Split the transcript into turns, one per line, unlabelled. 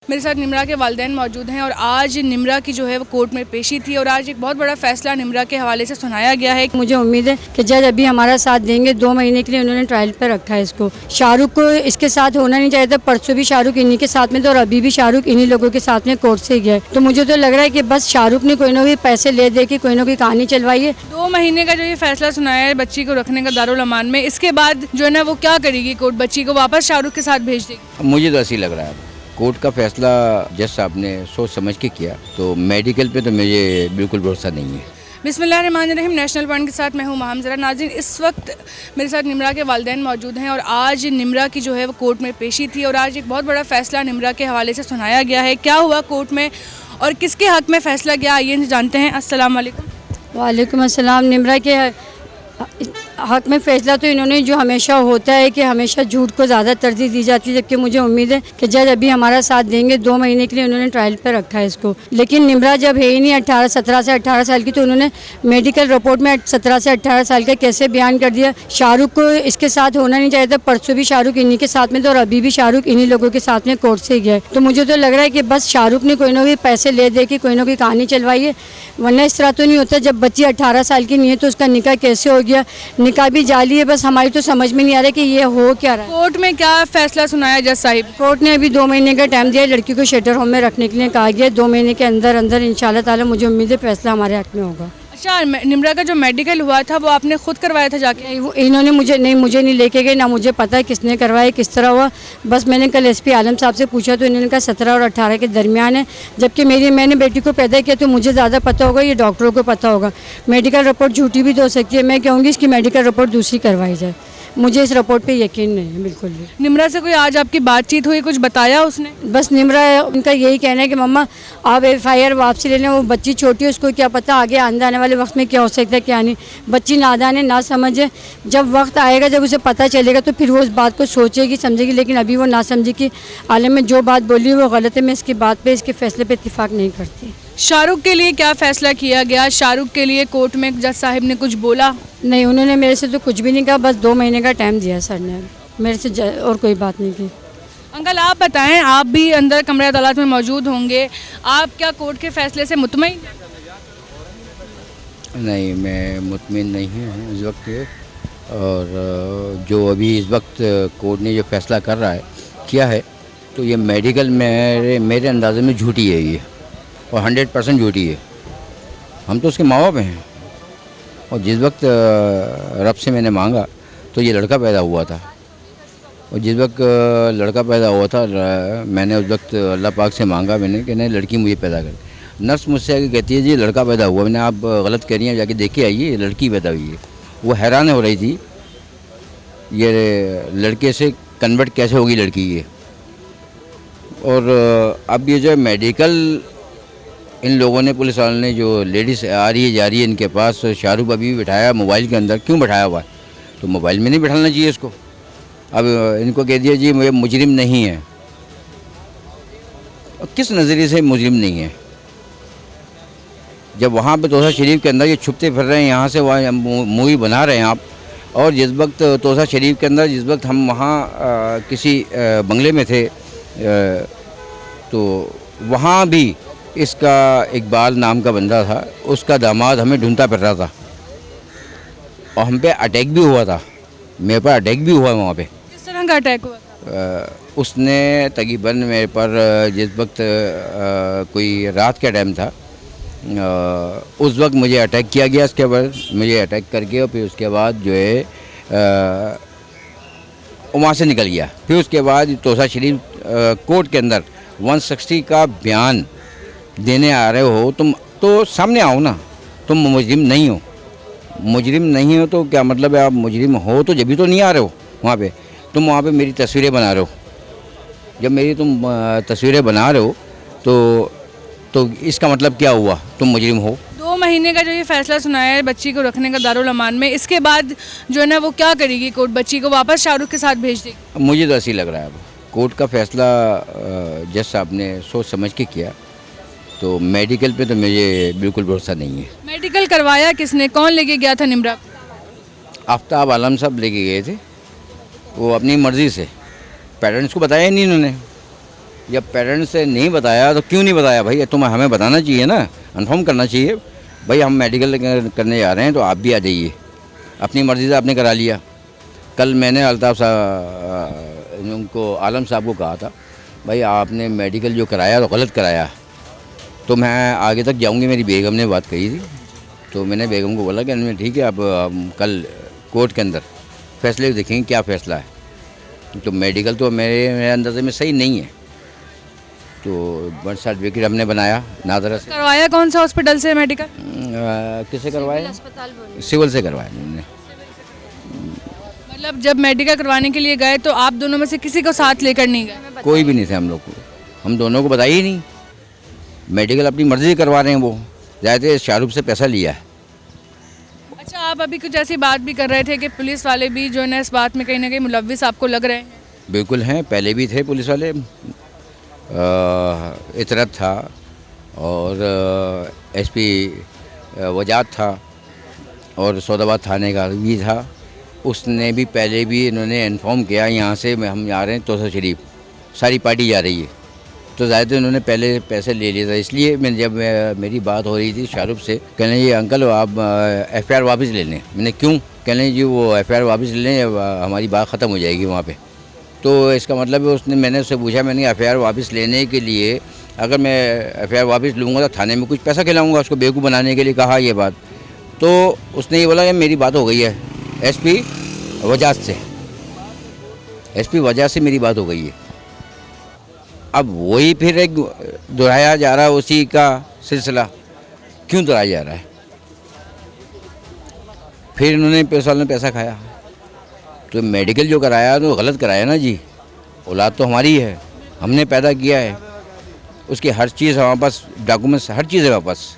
मेरे साथ निम्रा के वालिदैन मौजूद हैं और आज निम्रा की जो है वो कोर्ट में पेशी थी और आज एक बहुत बड़ा फैसला निम्रा के हवाले से सुनाया गया है।
मुझे उम्मीद है कि जज अभी हमारा साथ देंगे। 2 महीने के लिए उन्होंने ट्रायल पर रखा है इसको। शाहरुख को इसके साथ होना नहीं चाहिए था। परसों भी शाहरुख इन्हीं के साथ में था और अभी भी शाहरुख इन्हीं लोगों के साथ में कोर्ट से गया है। तो मुझे तो लग रहा है कि बस शाहरुख ने कोई ना कोई पैसे ले दे के कोई ना कोई कहानी चलवाई है।
2 महीने का जो ये फैसला सुनाया है बच्ची को रखने का दारुल अमान में, इसके बाद जो है ना वो क्या करेगी कोर्ट? बच्ची को वापस शाहरुख के साथ भेज देगी?
मुझे तो ऐसी लग रहा है कोर्ट का फैसला जज साहब ने सोच समझ के किया, तो मेडिकल पे तो मुझे बिल्कुल भरोसा नहीं है।
बिस्मिल्लाहिर्रहमानिर्रहीम। नेशनल पॉइंट के साथ मैं हूँ महमजरा। नाज़रीन, इस वक्त मेरे साथ निम्रा के वालिदैन मौजूद हैं और आज निम्रा की जो है वो कोर्ट में पेशी थी और आज एक बहुत बड़ा फैसला निम्रा के हवाले से सुनाया गया है। क्या हुआ कोर्ट में और किसके हक़ में फ़ैसला गया, आइए जानते हैं। अस्सलाम वालेकुम।
वालेकुम अस्सलाम। निम्रा के हक में फ़ैसला तो इन्होंने जो हमेशा होता है कि हमेशा झूठ को ज़्यादा तरजीह दी जाती है, जबकि मुझे उम्मीद है कि जज अभी हमारा साथ देंगे। 2 महीने के लिए उन्होंने ट्रायल पर रखा है इसको। लेकिन निम्रा जब है ही नहीं 17 से 18 साल की, तो उन्होंने मेडिकल रिपोर्ट में 17 से 18 साल का कैसे बयान कर दिया। शाहरुख को इसके साथ होना नहीं चाहिए था। परसों भी शाहरुख इन्हीं के साथ में था और अभी भी शाहरुख इन्हीं लोगों के साथ में कोर्ट से गया है। तो मुझे तो लग रहा है कि बस शाहरुख ने कोई ना कोई पैसे ले दे के कोई ना कोई कहानी चलवाई है, वरना इस तरह तो नहीं होता। जब बच्ची 18 साल की नहीं है तो उसका निकाह कैसे हो गया? निकाह भी जाली है। बस हमारी तो समझ में नहीं आ रहा कि ये हो क्या रहा है।
कोर्ट में क्या फैसला सुनाया जज साहिब?
कोर्ट ने अभी 2 महीने का टाइम दिया है। लड़की को शेल्टर होम में रखने के लिए कहा गया है। 2 महीने के अंदर अंदर इंशाल्लाह ताला मुझे उम्मीद है फैसला हमारे हक में होगा।
अच्छा, निम्रा का जो मेडिकल हुआ था वो आपने खुद करवाया था जाके?
नहीं, वो इन्होंने मुझे नहीं लेके गए, ना मुझे पता है किसने करवाया, किस तरह हुआ। बस मैंने कल एसपी आलम साहब से पूछा तो इन्होंने कहा 17 और 18 के दरमियान है। जबकि मैंने बेटी को पैदा किया तो मुझे ज़्यादा पता होगा, ये डॉक्टरों को पता होगा। मेडिकल रिपोर्ट झूठी भी तो हो सकती है। मैं कहूँगी इसकी मेडिकल रिपोर्ट दूसरी करवाई जाए। मुझे इस रिपोर्ट पे यकीन नहीं है बिल्कुल भी।
निम्रा से कोई आज आपकी बातचीत हुई, कुछ बताया उसने?
बस निम्रा उनका यही कहना है कि मम्मा आप FIR वापसी ले लें। वो बच्ची छोटी है, उसको क्या पता आगे आने वाले वक्त में क्या हो सकता है क्या नहीं। बच्ची नादान है, ना समझे। जब वक्त आएगा, जब उसे पता चलेगा तो फिर वो उस बात को सोचेगी, समझेगी। लेकिन अभी वो ना समझे कि आलम में जो बात बोली वो गलत है। मैं इसकी बात पे, इसके फैसले पे इत्तेफाक नहीं करती।
शाहरुख के लिए क्या फैसला किया गया? शाहरुख के लिए कोर्ट में जज साहिब ने कुछ बोला?
नहीं, उन्होंने मेरे से तो कुछ भी नहीं कहा। बस 2 महीने का टाइम दिया सर ने मेरे से, और कोई बात नहीं की।
अंकल आप बताएं, आप भी अंदर कमरे अदालत में मौजूद होंगे, आप क्या कोर्ट के फैसले से मुतमईन?
नहीं, मैं मुतमिन नहीं हूँ इस वक्त। और जो अभी इस वक्त कोर्ट ने जो फैसला कर रहा है किया है, तो ये मेडिकल मेरे अंदाजे में झूठी है ये, और 100% झूठी है। हम तो उसके माँ बाप हैं, और जिस वक्त रब से मैंने मांगा तो ये लड़का पैदा हुआ था, और जिस वक्त लड़का पैदा हुआ था मैंने उस वक्त अल्लाह पाक से मांगा मैंने कि नहीं लड़की मुझे पैदा कर। नर्स मुझसे आगे कहती है जी लड़का पैदा हुआ। मैंने आप गलत कह रही हैं, जाके देख के आइए, लड़की पैदा हुई है। वो हैरान हो रही थी ये लड़के से कन्वर्ट कैसे होगी लड़की ये। और अब ये जो मेडिकल इन लोगों ने, पुलिस वालों ने, जो लेडीज़ आ रही है जा रही है इनके पास, शाहरुख अभी बिठाया मोबाइल के अंदर। क्यों बैठाया हुआ है? तो मोबाइल में नहीं बैठाना चाहिए इसको। अब इनको कह दिया जी मुझे मुजरिम नहीं है। किस नज़रिए से मुजरिम नहीं है? जब वहाँ पे तोसा शरीफ के अंदर ये छुपते फिर रहे हैं, यहाँ से वहाँ मूवी बना रहे हैं आप। और जिस वक्त तोसा शरीफ के अंदर, जिस वक्त हम वहाँ किसी बंगले में थे, तो वहाँ भी इसका इकबाल नाम का बंदा था, उसका दामाद हमें ढूंढता फिर रहा था, और हम पे अटैक भी हुआ था। मेरे पर अटैक भी हुआ वहाँ पे।
किस तरह का अटैक हुआ?
उसने तकरीबन मेरे पर जिस वक्त कोई रात का टाइम था, उस वक्त मुझे अटैक किया गया। इसके बाद मुझे अटैक करके और फिर उसके बाद जो है वहाँ से निकल गया। फिर उसके बाद तोसा शरीफ कोर्ट के अंदर 160 का बयान देने आ रहे हो तुम, तो सामने आओ ना। तुम मुजरिम नहीं हो। मुजरिम नहीं हो तो क्या मतलब है? आप मुजरिम हो तो जब भी तो नहीं आ रहे हो वहाँ पे। तुम वहाँ पे मेरी तस्वीरें बना रहे हो। जब मेरी तुम तस्वीरें बना रहे हो तो इसका मतलब क्या हुआ? तुम मुजरिम हो।
2 महीने का जो ये फैसला सुनाया है बच्ची को रखने का दारुल अमान में, इसके बाद जो है ना वो क्या करेगी कोर्ट? बच्ची को वापस शाहरुख के साथ भेज देगी?
मुझे तो ऐसी लग रहा है अब कोर्ट का फैसला जज साहब ने सोच समझ के किया, तो मेडिकल पे तो मुझे बिल्कुल भरोसा नहीं है।
मेडिकल करवाया किसने? कौन लेके गया था निम्रा?
आफ्ताब आलम साहब लेके गए थे, वो अपनी मर्ज़ी से। पेरेंट्स को बताया ही नहीं इन्होंने। जब पेरेंट्स से नहीं बताया तो क्यों नहीं बताया भाई? तुम्हें हमें बताना चाहिए ना, इन्फॉर्म करना चाहिए भाई हम मेडिकल करने जा रहे हैं तो आप भी आ जाइए। अपनी मर्ज़ी से आपने करा लिया। कल मैंने अल्ताफ़ साहब उनको आलम साहब को कहा था भाई आपने मेडिकल जो कराया तो गलत कराया, तो मैं आगे तक जाऊंगी। मेरी बेगम ने बात कही थी, तो मैंने बेगम को बोला कि ठीक है आप कल कोर्ट के अंदर फैसले देखेंगे क्या फ़ैसला है। तो मेडिकल तो मेरे अंदाजे में सही नहीं है, तो बर्थ सर्टिफिकेट हमने बनाया नादरा से।
करवाया कौन सा हॉस्पिटल से मेडिकल?
किससे करवाया? सिविल से करवाया हमने।
मतलब जब मेडिकल करवाने के लिए गए तो आप दोनों में से किसी को साथ लेकर नहीं गए?
कोई भी नहीं थे हम लोग को, हम दोनों को बताया ही नहीं। मेडिकल अपनी मर्ज़ी से करवा रहे हैं, वो ज़्यादा शाहरुख से पैसा लिया है।
अच्छा, आप अभी कुछ ऐसी बात भी कर रहे थे कि पुलिस वाले भी जो है ना इस बात में कहीं ना कहीं मुलव्विस आपको लग रहे हैं।
बिल्कुल हैं, पहले भी थे पुलिस वाले, इतरत था और एसपी वजाद था और सौदाबाद थाने का भी था। उसने भी पहले भी इन्होंने इन्फॉर्म किया यहाँ से हम जा रहे हैं तोसा शरीफ, सारी पार्टी जा रही है, तो ज़्यादा उन्होंने पहले पैसे ले लिया था। इसलिए मैं जब मेरी बात हो रही थी शाहरुख से, कहने ये अंकल आप एफआईआर वापस ले लें। मैंने क्यों? कहने जी वो एफआईआर वापस ले लें, हमारी बात ख़त्म हो जाएगी वहाँ पे। तो इसका मतलब है उसने, मैंने उससे पूछा, मैंने एफआईआर वापस लेने के लिए अगर मैं एफआईआर वापस लूँगा तो थाने में कुछ पैसा खिलाऊँगा उसको बेवकूफ़ बनाने के लिए कहा ये बात। तो उसने ये बोला कि मेरी बात हो गई है एसपी वजाद से, एसपी वजाद से मेरी बात हो गई है। अब वही फिर एक दोहराया जा रहा है, उसी का सिलसिला क्यों दोहराया जा रहा है? फिर इन्होंने पैसा ने पैसा खाया, तो मेडिकल जो कराया तो गलत कराया ना जी। औलाद तो हमारी है, हमने पैदा किया है, उसकी हर चीज़ हमारे पास, डॉक्यूमेंट्स हर चीज़ है हमारे पास।